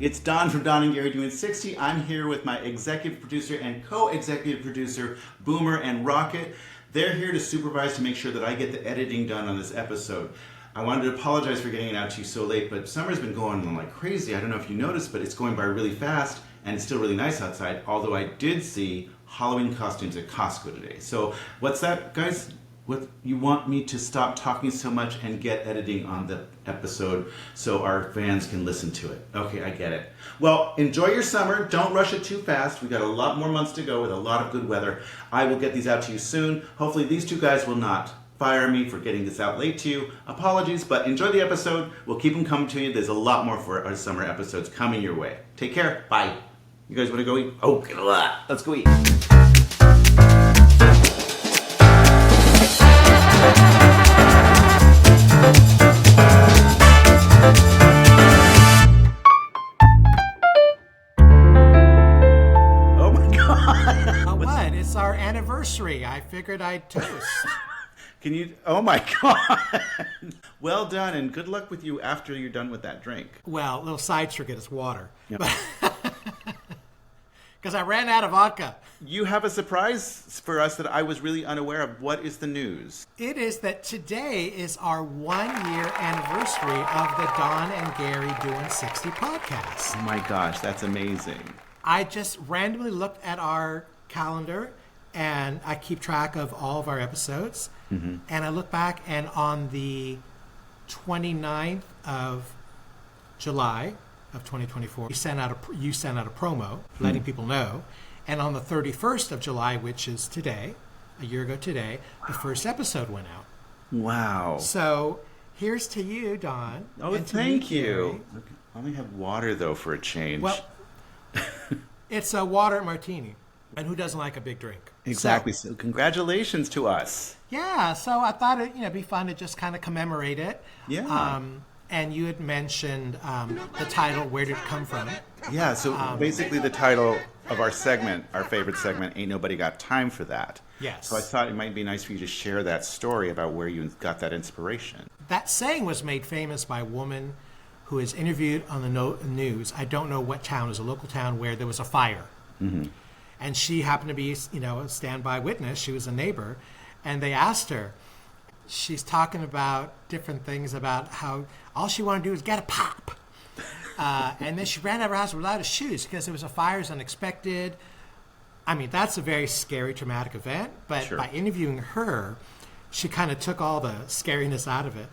It's Don from Don and Gary Doin 60. I'm here with my executive producer and co-executive producer, Boomer and Rocket. They're here to supervise to make sure that I get the editing done on this episode. I wanted to apologize for getting it out to you so late, but summer's been going on like crazy. I don't know if you noticed, but it's going by really fast, and it's still really nice outside, although I did see Halloween costumes at Costco today. So what's that, guys? What, you want me to stop talking so much and get editing on the episode so our fans can listen to it. Okay, I get it. Well, enjoy your summer. Don't rush it too fast. We got a lot more months to go with a lot of good weather. I will get these out to you soon. Hopefully these two guys will not fire me for getting this out late to you. Apologies, but enjoy the episode. We'll keep them coming to you. There's a lot more for our summer episodes coming your way. Take care. Bye. You guys want to go eat? Oh, let's go eat. Oh my God. What? It's our anniversary. I figured I'd toast. Can you? Oh my God. Well done, and good luck with you after you're done with that drink. Well, a little side circuit is water. Yep. Because I ran out of vodka. You have a surprise for us that I was really unaware of. What is the news? It is that today is our 1-year anniversary of the Don and Gary Doin 60 podcast. Oh my gosh, that's amazing. I just randomly looked at our calendar, and I keep track of all of our episodes. Mm-hmm. And I look back, and on the 29th of July of 2024, you sent out a promo letting people know. And on the 31st of July, which is today, a year ago today, the first episode went out. Wow. So here's to you, Don. Oh, thank you. I only have water, though, for a change. Well, it's a water martini. And who doesn't like a big drink? Exactly. So congratulations to us. Yeah. So I thought it'd be fun to just kind of commemorate it. Yeah. And you had mentioned the title, Where Did It Come From? Yeah, so basically the title of our segment, our favorite segment, Ain't Nobody Got Time for That. Yes. So I thought it might be nice for you to share that story about where you got that inspiration. That saying was made famous by a woman who is interviewed on the news. I don't know what town, it was a local town where there was a fire. Mm-hmm. And she happened to be, a standby witness. She was a neighbor. And they asked her, she's talking about different things about how all she wanted to do was get a pop. And then she ran out of her house without her shoes because there was a fire, it was unexpected. I mean, that's a very scary, traumatic event. But Sure. by interviewing her, she kind of took all the scariness out of it.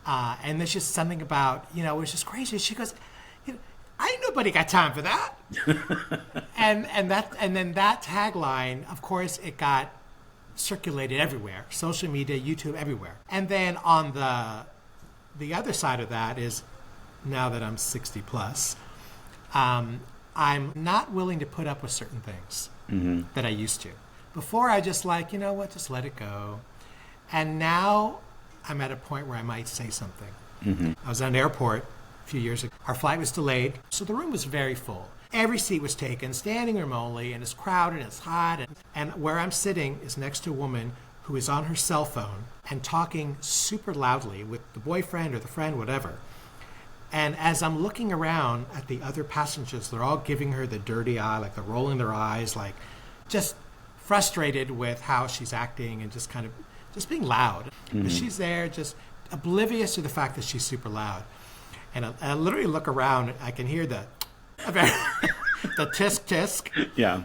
And there's just something about, it was just crazy. She goes, I ain't nobody got time for that. and then that tagline, of course, it got circulated everywhere, social media, YouTube, everywhere. And then on the other side of that is, now that I'm 60 plus, I'm not willing to put up with certain things that I used to. Before I just just let it go. And now I'm at a point where I might say something. Mm-hmm. I was at an airport a few years ago. Our flight was delayed, so the room was very full. Every seat was taken, standing room only, and it's crowded, and it's hot. And where I'm sitting is next to a woman who is on her cell phone and talking super loudly with the boyfriend or the friend, whatever. And as I'm looking around at the other passengers, they're all giving her the dirty eye, like they're rolling their eyes, like just frustrated with how she's acting and just kind of just being loud. Mm-hmm. But she's there just oblivious to the fact that she's super loud. And I literally look around, I can hear the tisk tisk. Yeah.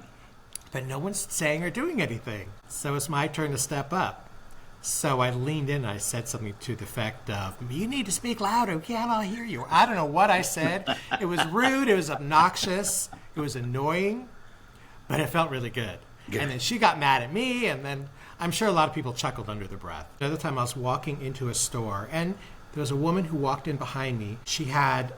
But no one's saying or doing anything. So it's my turn to step up. So I leaned in and I said something to the effect of, you need to speak louder, we can't all hear you. I don't know what I said. It was rude, it was obnoxious, it was annoying, but it felt really good. And then she got mad at me, and then I'm sure a lot of people chuckled under their breath. Another time I was walking into a store, and there was a woman who walked in behind me. She had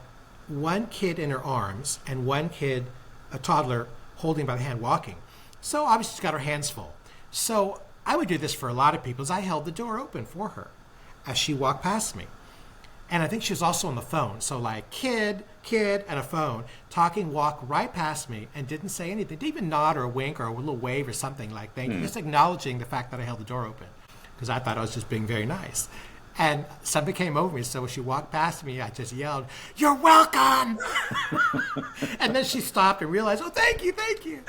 one kid in her arms and one kid, a toddler, holding by the hand walking. So obviously she's got her hands full. So I would do this for a lot of people, is I held the door open for her as she walked past me. And I think she was also on the phone. So like kid, and a phone, talking, walked right past me and didn't say anything. Didn't even nod or a wink or a little wave or something like thank you. Just acknowledging the fact that I held the door open because I thought I was just being very nice. And something came over me, so when she walked past me, I just yelled, "You're welcome!" And then she stopped and realized, "Oh, thank you, thank you."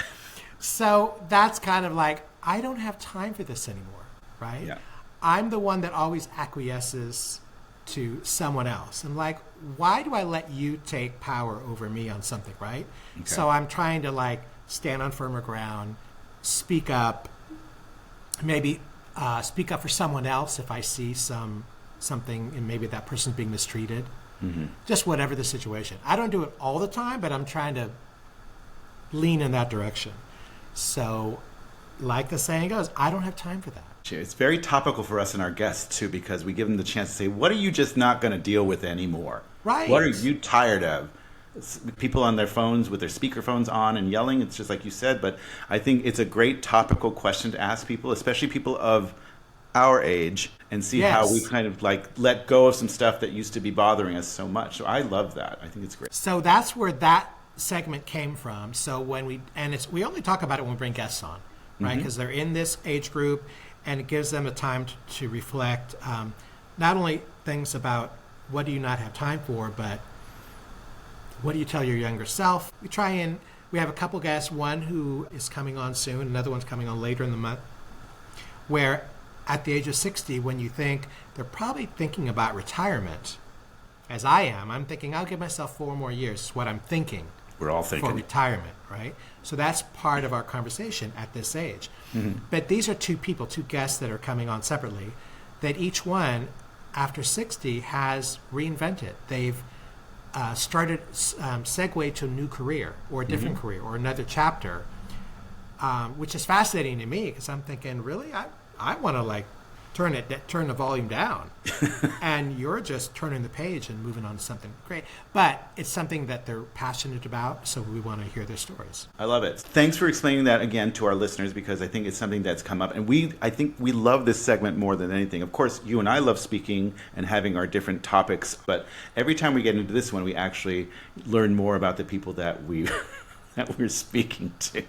So that's kind of like, I don't have time for this anymore, right? Yeah. I'm the one that always acquiesces to someone else. And like, why do I let you take power over me on something, right? Okay. So I'm trying to like stand on firmer ground, speak up, maybe speak up for someone else if I see something and maybe that person's being mistreated. Mm-hmm. Just whatever the situation. I don't do it all the time, but I'm trying to lean in that direction. So like the saying goes, I don't have time for that. It's very topical for us and our guests, too, because we give them the chance to say, what are you just not going to deal with anymore? Right. What are you tired of? People on their phones with their speakerphones on and yelling. It's just like you said. But I think it's a great topical question to ask people, especially people of our age, and see how we kind of like let go of some stuff that used to be bothering us so much. So I love that. I think it's great. So that's where that segment came from. So when we only talk about it when we bring guests on, right? Because they're in this age group. And it gives them a time to reflect, not only things about what do you not have time for, but what do you tell your younger self. We have a couple guests, one who is coming on soon, another one's coming on later in the month, where at the age of 60, when you think they're probably thinking about retirement, as I am, I'm thinking I'll give myself 4 more years, is what I'm thinking. We're all thinking. For retirement, right? So that's part of our conversation at this age. Mm-hmm. But these are two guests that are coming on separately, that each one, after 60, has reinvented. They've started segue to a new career or a different career or another chapter, which is fascinating to me because I'm thinking, really, I want to like turn the volume down, and you're just turning the page and moving on to something great. But it's something that they're passionate about, so we want to hear their stories. I love it. Thanks for explaining that again to our listeners, because I think it's something that's come up, and I think we love this segment more than anything. Of course, you and I love speaking and having our different topics, but every time we get into this one, we actually learn more about the people that we're speaking to.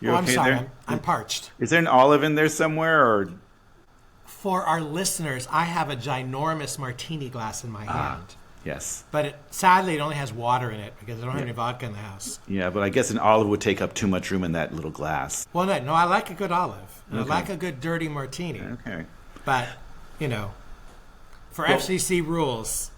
You're I'm okay sorry, there? I'm parched. Is there an olive in there somewhere, or? For our listeners, I have a ginormous martini glass in my hand. Yes. But sadly, it only has water in it because I don't have any vodka in the house. Yeah, but I guess an olive would take up too much room in that little glass. Well, no, I like a good olive. And I like a good dirty martini. Okay. But, for FCC rules,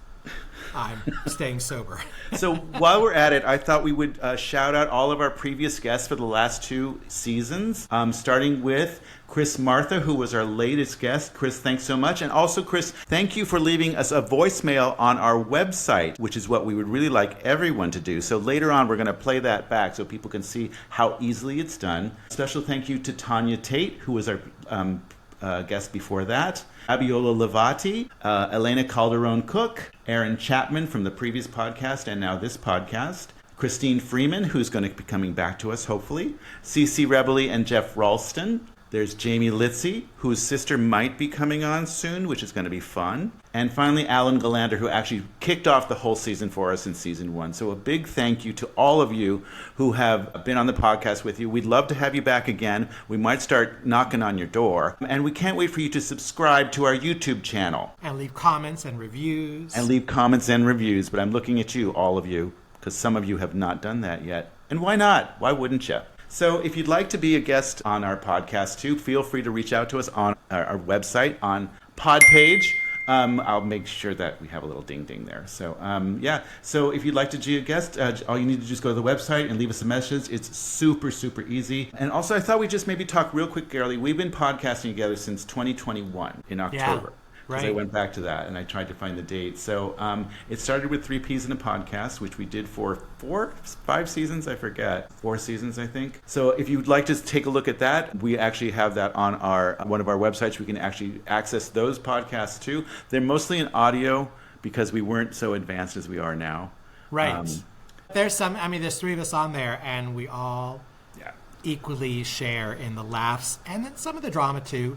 I'm staying sober. So while we're at it, I thought we would shout out all of our previous guests for the last 2 seasons, starting with Chris Martha, who was our latest guest. Chris, thanks so much. And also, Chris, thank you for leaving us a voicemail on our website, which is what we would really like everyone to do. So later on, we're going to play that back so people can see how easily it's done. Special thank you to Tanya Tate, who was our guest before that, Abiola Levati, Elena Calderon-Cook, Aaron Chapman from the previous podcast and now this podcast, Christine Freeman, who's going to be coming back to us, hopefully, Cece Rebely and Jeff Ralston. There's Jamie Litzy, whose sister might be coming on soon, which is going to be fun. And finally, Alan Galander, who actually kicked off the whole season for us in season 1. So a big thank you to all of you who have been on the podcast with you. We'd love to have you back again. We might start knocking on your door. And we can't wait for you to subscribe to our YouTube channel. And leave comments and reviews. But I'm looking at you, all of you, because some of you have not done that yet. And why not? Why wouldn't you? So if you'd like to be a guest on our podcast too, feel free to reach out to us on our website on Podpage. I'll make sure that we have a little ding there. So so if you'd like to be a guest, all you need to do is go to the website and leave us a message. It's super, super easy. And also I thought we'd just maybe talk real quick, Gary. We've been podcasting together since 2021 in October. Yeah. Because I went back to that and I tried to find the date. So it started with 3 Ps in a podcast, which we did for 5 seasons, I forget. 4 seasons, I think. So if you'd like to take a look at that, we actually have that on one of our websites. We can actually access those podcasts too. They're mostly in audio because we weren't so advanced as we are now. Right. There's 3 of us on there, and we all equally share in the laughs and then some of the drama too,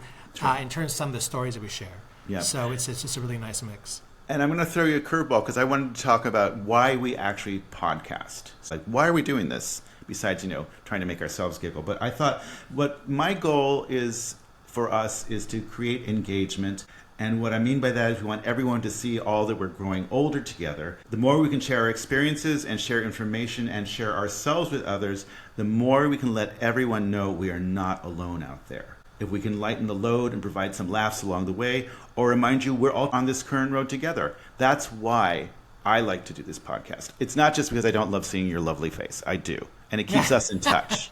in terms of some of the stories that we share. Yeah. So it's just a really nice mix. And I'm going to throw you a curveball because I wanted to talk about why we actually podcast. It's like, why are we doing this? Besides, trying to make ourselves giggle. But I thought what my goal is for us is to create engagement And what I mean by that is we want everyone to see all that we're growing older together. The more we can share our experiences and share information and share ourselves with others, the more we can let everyone know we are not alone out there. If we can lighten the load and provide some laughs along the way, or remind you we're all on this current road together. That's why I like to do this podcast. It's not just because I don't love seeing your lovely face. I do. And it keeps us in touch.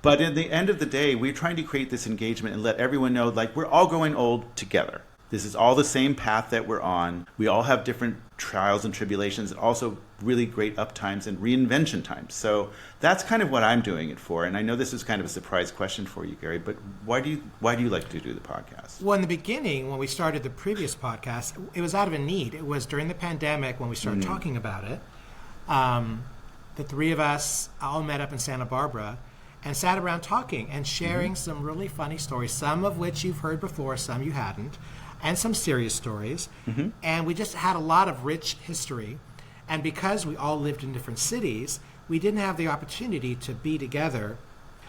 But at the end of the day, we're trying to create this engagement and let everyone know, like, we're all going old together. This is all the same path that we're on. We all have different trials and tribulations, and also really great up times and reinvention times. So that's kind of what I'm doing it for. And I know this is kind of a surprise question for you, Gary, but why do you like to do the podcast? Well, in the beginning, when we started the previous podcast, it was out of a need. It was during the pandemic when we started talking about it. The three of us all met up in Santa Barbara and sat around talking and sharing some really funny stories, some of which you've heard before, some you hadn't, and some serious stories. And we just had a lot of rich history. And because we all lived in different cities, we didn't have the opportunity to be together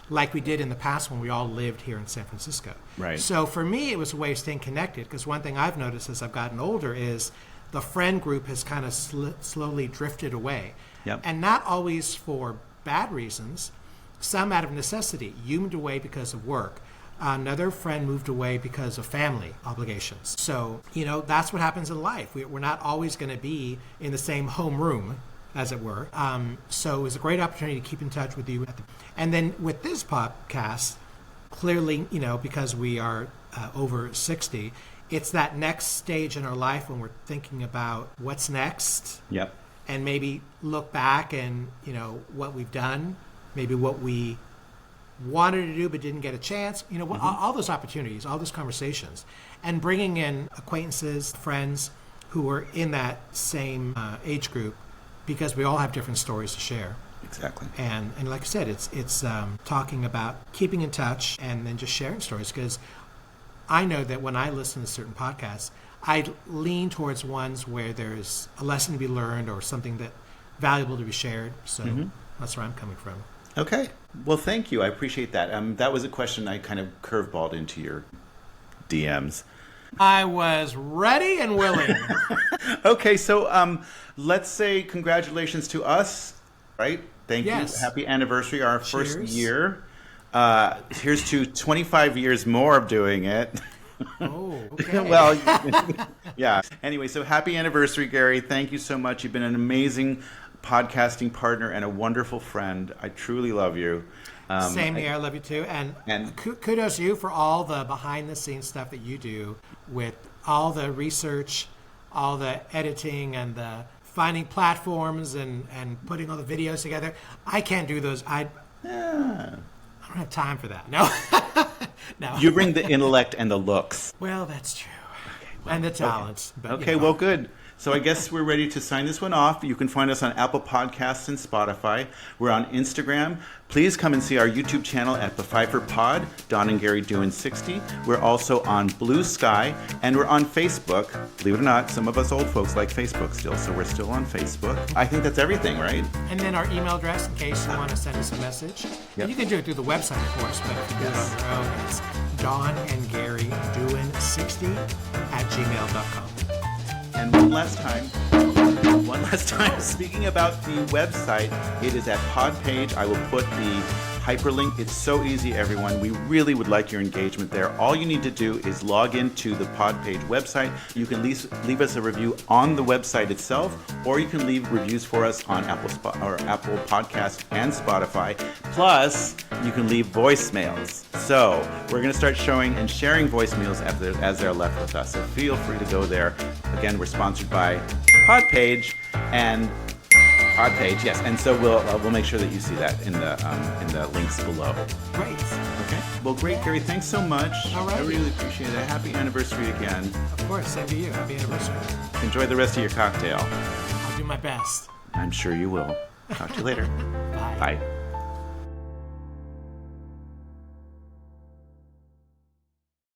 like we did in the past when we all lived here in San Francisco. Right. So for me, it was a way of staying connected, because one thing I've noticed as I've gotten older is the friend group has kind of slowly drifted away. Yep. And not always for bad reasons, some out of necessity. You moved away because of work. Another friend moved away because of family obligations. So, that's what happens in life. We're not always going to be in the same home room, as it were. So it was a great opportunity to keep in touch with you. And then with this podcast, clearly, because we are over 60, it's that next stage in our life when we're thinking about what's next. Yep. And maybe look back and, what we've done, maybe what we wanted to do but didn't get a chance, all those opportunities, all those conversations, and bringing in acquaintances, friends who are in that same age group, because we all have different stories to share. Exactly. And like I said, it's talking about keeping in touch and then just sharing stories, because I know that when I listen to certain podcasts, I lean towards ones where there's a lesson to be learned or something that valuable to be shared. So that's where I'm coming from. Okay. Well, thank you. I appreciate that. That was a question I kind of curveballed into your DMs. I was ready and willing. Okay, so let's say congratulations to us, right? Thank you. Happy anniversary, our first year. Here's to 25 years more of doing it. Oh, okay. Well, yeah. Anyway, so happy anniversary, Gary. Thank you so much. You've been an amazing podcasting partner and a wonderful friend. I truly love you. Same here. I love you too. And kudos to you for all the behind-the-scenes stuff that you do with all the research, all the editing, and the finding platforms and putting all the videos together. I can't do those. I don't have time for that. No. No. You bring the intellect and the looks. Well, that's true. Okay, well, and the talents. Okay, but, well, good. So I guess we're ready to sign this one off. You can find us on Apple Podcasts and Spotify. We're on Instagram. Please come and see our YouTube channel at The Pfeiffer Pod, Don and Gary Doin 60. We're also on Blue Sky, and we're on Facebook. Believe it or not, some of us old folks like Facebook still, so we're still on Facebook. I think that's everything, right? And then our email address in case you want to send us a message. Yep. And you can do it through the website, of course, but if you do it on your own, it's Don and Gary Doin 60 at gmail.com. And one last time, speaking about the website, it is at Podpage. I will put the hyperlink. It's so easy, everyone. We really would like your engagement there. All you need to do is log into the Podpage website. You can leave us a review on the website itself, or you can leave reviews for us on Apple Podcasts and Spotify. Plus, you can leave voicemails. So we're going to start showing and sharing voicemails as they're left with us. So feel free to go there. Again, we're sponsored by Podpage and Podpage, yes. And so we'll make sure that you see that in the links below. Great. Okay. Well, great, Gary. Thanks so much. All right. I really appreciate it. Happy anniversary again. Of course. Same to you. Happy anniversary. Enjoy the rest of your cocktail. I'll do my best. I'm sure you will. Talk to you later. Bye. Bye.